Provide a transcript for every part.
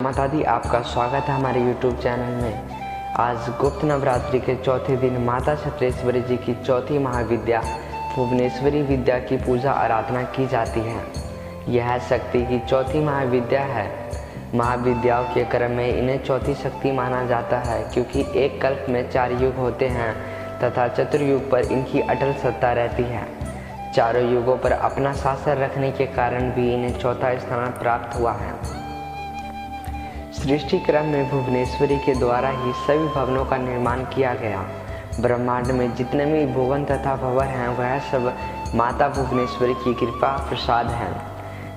माता दी, आपका स्वागत है हमारे YouTube चैनल में। आज गुप्त नवरात्रि के चौथे दिन माता छत्रेश्वरी जी की चौथी महाविद्या भुवनेश्वरी विद्या की पूजा आराधना की जाती है। यह शक्ति की चौथी महाविद्या है। महाविद्याओं के क्रम में इन्हें चौथी शक्ति माना जाता है, क्योंकि एक कल्प में 4 युग होते हैं तथा चतुर्युग पर इनकी अटल सत्ता रहती है। चारों युगों पर अपना शासन रखने के कारण भी इन्हें चौथा स्थान प्राप्त हुआ है। सृष्टि क्रम में भुवनेश्वरी के द्वारा ही सभी भवनों का निर्माण किया गया। ब्रह्मांड में जितने भी भुवन तथा भंवर हैं, वह सब माता भुवनेश्वरी की कृपा प्रसाद है।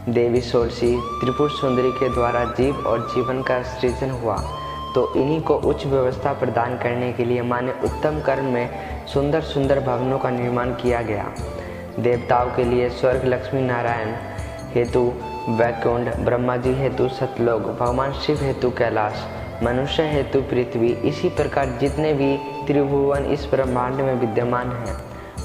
देवी षोडशी त्रिपुर सुंदरी के द्वारा जीव और जीवन का सृजन हुआ, तो इन्हीं को उच्च व्यवस्था प्रदान करने के लिए माने उत्तम कर्म में सुंदर सुंदर भवनों का निर्माण किया गया। देवताओं के लिए स्वर्ग लक्ष्मी नारायण हेतु वैकुंठ, ब्रह्मा जी हेतु सतलोक, भगवान शिव हेतु कैलाश, मनुष्य हेतु पृथ्वी, इसी प्रकार जितने भी त्रिभुवन इस ब्रह्मांड में विद्यमान हैं,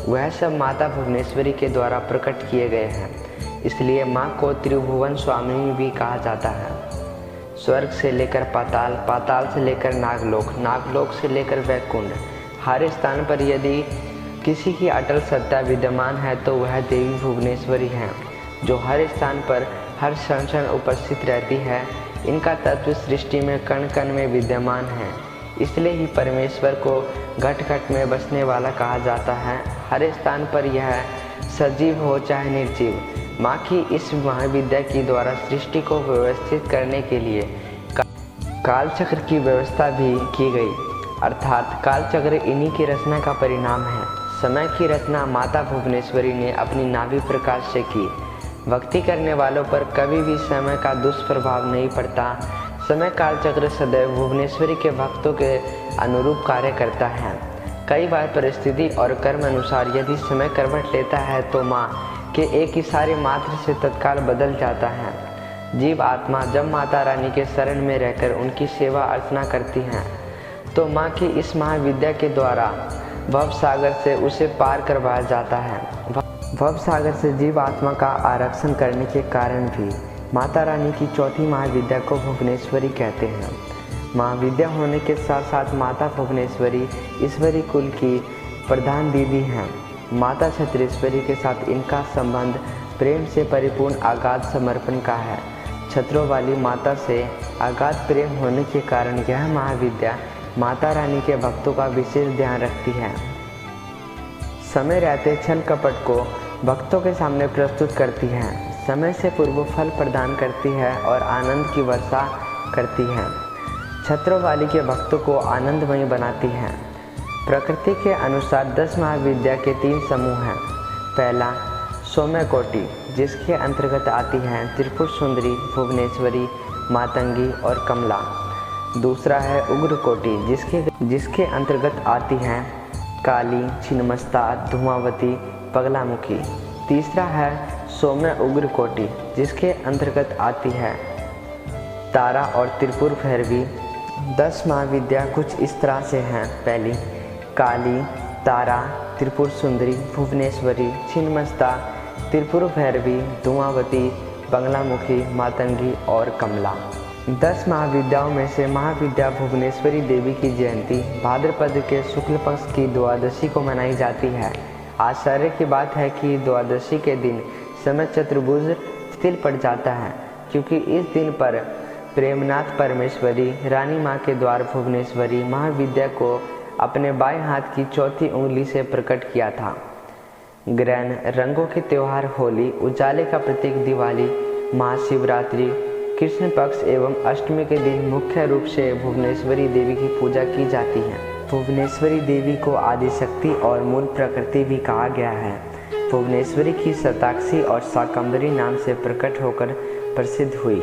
वह सब माता भुवनेश्वरी के द्वारा प्रकट किए गए हैं। इसलिए माँ को त्रिभुवन स्वामिनी भी कहा जाता है। स्वर्ग से लेकर पाताल, पाताल से लेकर नागलोक, नागलोक से लेकर वैकुंठ, हर स्थान पर यदि किसी की अटल सत्ता विद्यमान है तो वह देवी भुवनेश्वरी हैं, जो हर स्थान पर हर क्षण क्षण उपस्थित रहती है। इनका तत्व सृष्टि में कण कण में विद्यमान है, इसलिए ही परमेश्वर को घट घट में बसने वाला कहा जाता है। हर स्थान पर यह सजीव हो चाहे निर्जीव, माँ की इस महाविद्या की द्वारा सृष्टि को व्यवस्थित करने के लिए कालचक्र की व्यवस्था भी की गई, अर्थात कालचक्र इन्हीं की रचना का परिणाम है। समय की रचना माता भुवनेश्वरी ने अपनी नाभि प्रकाश से की। भक्ति करने वालों पर कभी भी समय का दुष्प्रभाव नहीं पड़ता। समय कालचक्र सदैव भुवनेश्वरी के भक्तों के अनुरूप कार्य करता है। कई बार परिस्थिति और कर्म अनुसार यदि समय करवट लेता है तो माँ के एक इशारे मात्र से तत्काल बदल जाता है। जीव आत्मा जब माता रानी के शरण में रहकर उनकी सेवा अर्चना करती हैं, तो माँ की इस महाविद्या के द्वारा भव सागर से उसे पार करवाया जाता है। भव सागर से जीव आत्मा का आरक्षण करने के कारण भी माता रानी की चौथी महाविद्या को भुवनेश्वरी कहते हैं। महाविद्या होने के साथ साथ माता भुवनेश्वरी ईश्वरी कुल की प्रधान दीदी हैं। माता छत्रेश्वरी के साथ इनका संबंध प्रेम से परिपूर्ण अगाध समर्पण का है। छत्रों वाली माता से अगाध प्रेम होने के कारण यह महाविद्या माता रानी के भक्तों का विशेष ध्यान रखती है। समय रहते छल कपट को भक्तों के सामने प्रस्तुत करती है। समय से पूर्व फल प्रदान करती है और आनंद की वर्षा करती है। छत्रों वाली के भक्तों को आनंदमयी बनाती है। प्रकृति के अनुसार 10 महाविद्या के 3 समूह हैं। पहला सौम्य कोटि, जिसके अंतर्गत आती हैं त्रिपुर सुंदरी, भुवनेश्वरी, मातंगी और कमला। दूसरा है उग्र कोटि, जिसके अंतर्गत आती हैं काली, छिन्नमस्ता, धूमावती, पगलामुखी। तीसरा है सौम्य उग्र कोटि, जिसके अंतर्गत आती है तारा और त्रिपुर भैरवी। 10 महाविद्या कुछ इस तरह से हैं। पहली काली, तारा, त्रिपुर सुंदरी, भुवनेश्वरी, छिन्नमस्ता, त्रिपुर भैरवी, धूमावती, बंगलामुखी, मातंगी और कमला। 10 महाविद्याओं में से महाविद्या भुवनेश्वरी देवी की जयंती भाद्रपद के शुक्ल पक्ष की द्वादशी को मनाई जाती है। आश्चर्य की बात है कि द्वादशी के दिन समय चतुर्भुज स्थिर पड़ जाता है, क्योंकि इस दिन पर प्रेमनाथ परमेश्वरी रानी माँ के द्वार भुवनेश्वरी महाविद्या को अपने बाएं हाथ की चौथी उंगली से प्रकट किया था। ग्रहण, रंगों के त्योहार होली, उजाले का प्रतीक दिवाली, महाशिवरात्रि, कृष्ण पक्ष एवं अष्टमी के दिन मुख्य रूप से भुवनेश्वरी देवी की पूजा की जाती है। भुवनेश्वरी देवी को आदिशक्ति और मूल प्रकृति भी कहा गया है। भुवनेश्वरी की शताक्षी और शाकंभरी नाम से प्रकट होकर प्रसिद्ध हुई,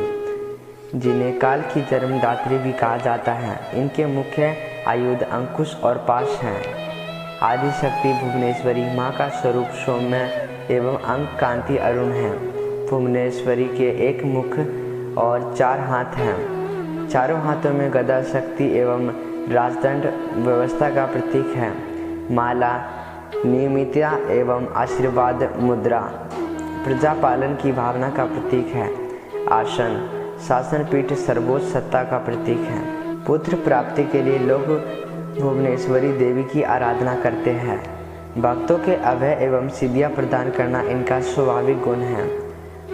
जिन्हें काल की जन्मदात्री भी कहा जाता है। इनके मुख्य आयुध अंकुश और पाश हैं। आदिशक्ति भुवनेश्वरी माँ का स्वरूप सौम्य एवं अंक कांति अरुण है। भुवनेश्वरी के एक मुख और 4 हाथ हैं। चारों हाथों में गदा शक्ति एवं राजदंड व्यवस्था का प्रतीक है। माला नियमितता एवं आशीर्वाद मुद्रा प्रजा पालन की भावना का प्रतीक है। आसन शासन पीठ सर्वोच्च सत्ता का प्रतीक है। पुत्र प्राप्ति के लिए लोग भुवनेश्वरी देवी की आराधना करते हैं। भक्तों के अभय एवं सिद्धियां प्रदान करना इनका स्वाभाविक गुण है।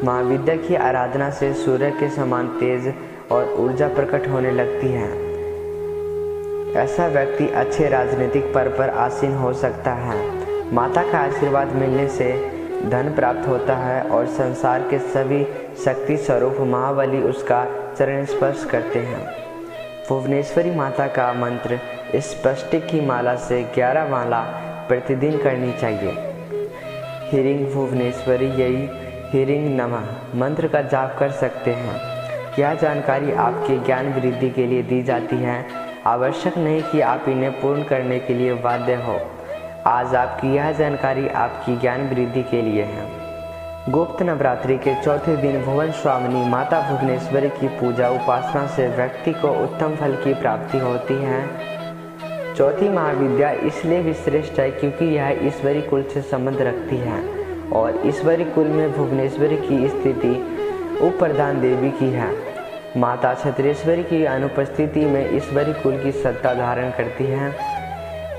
माँ विद्या की आराधना से सूर्य के समान तेज और ऊर्जा प्रकट होने लगती है। ऐसा व्यक्ति अच्छे राजनीतिक पद पर आसीन हो सकता है। माता का आशीर्वाद मिलने से धन प्राप्त होता है और संसार के सभी शक्ति स्वरूप महाबली उसका चरण स्पर्श करते हैं। भुवनेश्वरी माता का मंत्र स्पष्टिक की माला से 11 माला प्रतिदिन करनी चाहिए। ह्रीं भुवनेश्वरी यही ह्रीं नमः मंत्र का जाप कर सकते हैं। यह जानकारी आपके ज्ञान वृद्धि के लिए दी जाती है। आवश्यक नहीं कि आप इन्हें पूर्ण करने के लिए बाध्य हो। आज आपकी यह जानकारी आपकी ज्ञान वृद्धि के लिए है। गुप्त नवरात्रि के चौथे दिन भुवन स्वामिनी माता भुवनेश्वरी की पूजा उपासना से व्यक्ति को उत्तम फल की प्राप्ति होती है। चौथी महाविद्या इसलिए भी श्रेष्ठ है क्योंकि यह ईश्वरी कुल से संबंध रखती है और ईश्वरी कुल में भुवनेश्वरी की स्थिति उपप्रधान देवी की है। माता छत्रेश्वरी की अनुपस्थिति में ईश्वरी कुल की सत्ता धारण करती है।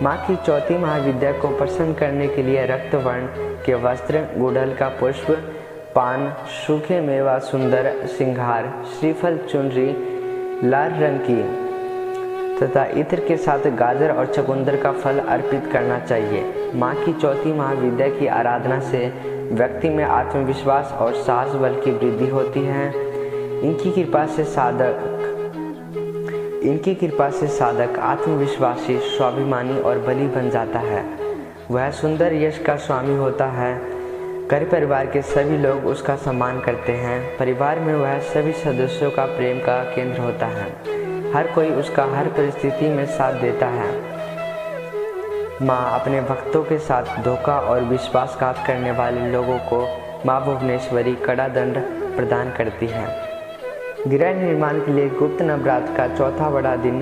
माँ की चौथी महाविद्या को प्रसन्न करने के लिए रक्त वर्ण के वस्त्र, गुड़हल का पुष्प, पान, सूखे मेवा, सुंदर श्रृंगार, श्रीफल, चुनरी लाल रंग की तथा इत्र के साथ गाजर और चुकंदर का फल अर्पित करना चाहिए। माँ की चौथी महाविद्या की आराधना से व्यक्ति में आत्मविश्वास और साहस बल की वृद्धि होती है। इनकी कृपा से साधक आत्मविश्वासी, स्वाभिमानी और बली बन जाता है। वह सुंदर यश का स्वामी होता है। घर परिवार के सभी लोग उसका सम्मान करते हैं। परिवार में वह सभी सदस्यों का प्रेम का केंद्र होता है। हर कोई उसका हर परिस्थिति में साथ देता है। माँ अपने भक्तों के साथ धोखा और विश्वासघात करने वाले लोगों को माँ भुवनेश्वरी कड़ा दंड प्रदान करती है। गृह निर्माण के लिए गुप्त नवरात्र का चौथा बड़ा दिन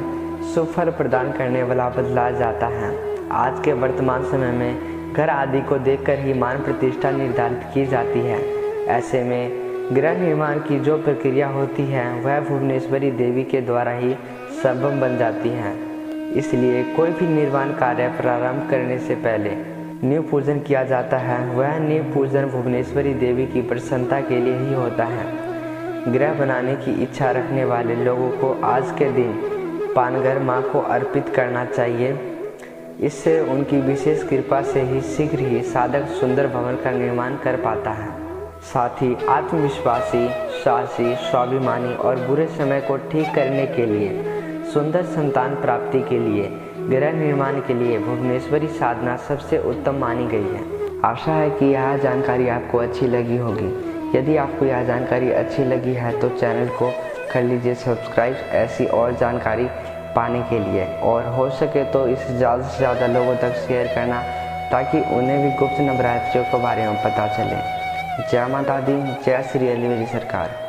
शुभ फल प्रदान करने वाला बदला जाता है। आज के वर्तमान समय में घर आदि को देखकर ही मान प्रतिष्ठा निर्धारित की जाती है। ऐसे में गृह निर्माण की जो प्रक्रिया होती है वह भुवनेश्वरी देवी के द्वारा ही संभव बन जाती है। इसलिए कोई भी निर्माण कार्य प्रारंभ करने से पहले नींव पूजन किया जाता है। वह नींव पूजन भुवनेश्वरी देवी की प्रसन्नता के लिए ही होता है। गृह बनाने की इच्छा रखने वाले लोगों को आज के दिन पानगर माँ को अर्पित करना चाहिए। इससे उनकी विशेष कृपा से ही शीघ्र ही साधक सुंदर भवन का निर्माण कर पाता है। साथ ही आत्मविश्वासी, साहसी, स्वाभिमानी और बुरे समय को ठीक करने के लिए, सुंदर संतान प्राप्ति के लिए, गृह निर्माण के लिए भुवनेश्वरी साधना सबसे उत्तम मानी गई है। आशा है कि यह जानकारी आपको अच्छी लगी होगी। यदि आपको यह जानकारी अच्छी लगी है तो चैनल को कर लीजिए सब्सक्राइब ऐसी और जानकारी पाने के लिए, और हो सके तो इसे ज़्यादा से ज़्यादा लोगों तक शेयर करना ताकि उन्हें भी गुप्त नवरात्रियों के बारे में पता चले। जय माता दी, जय श्री अलीवेली सरकार।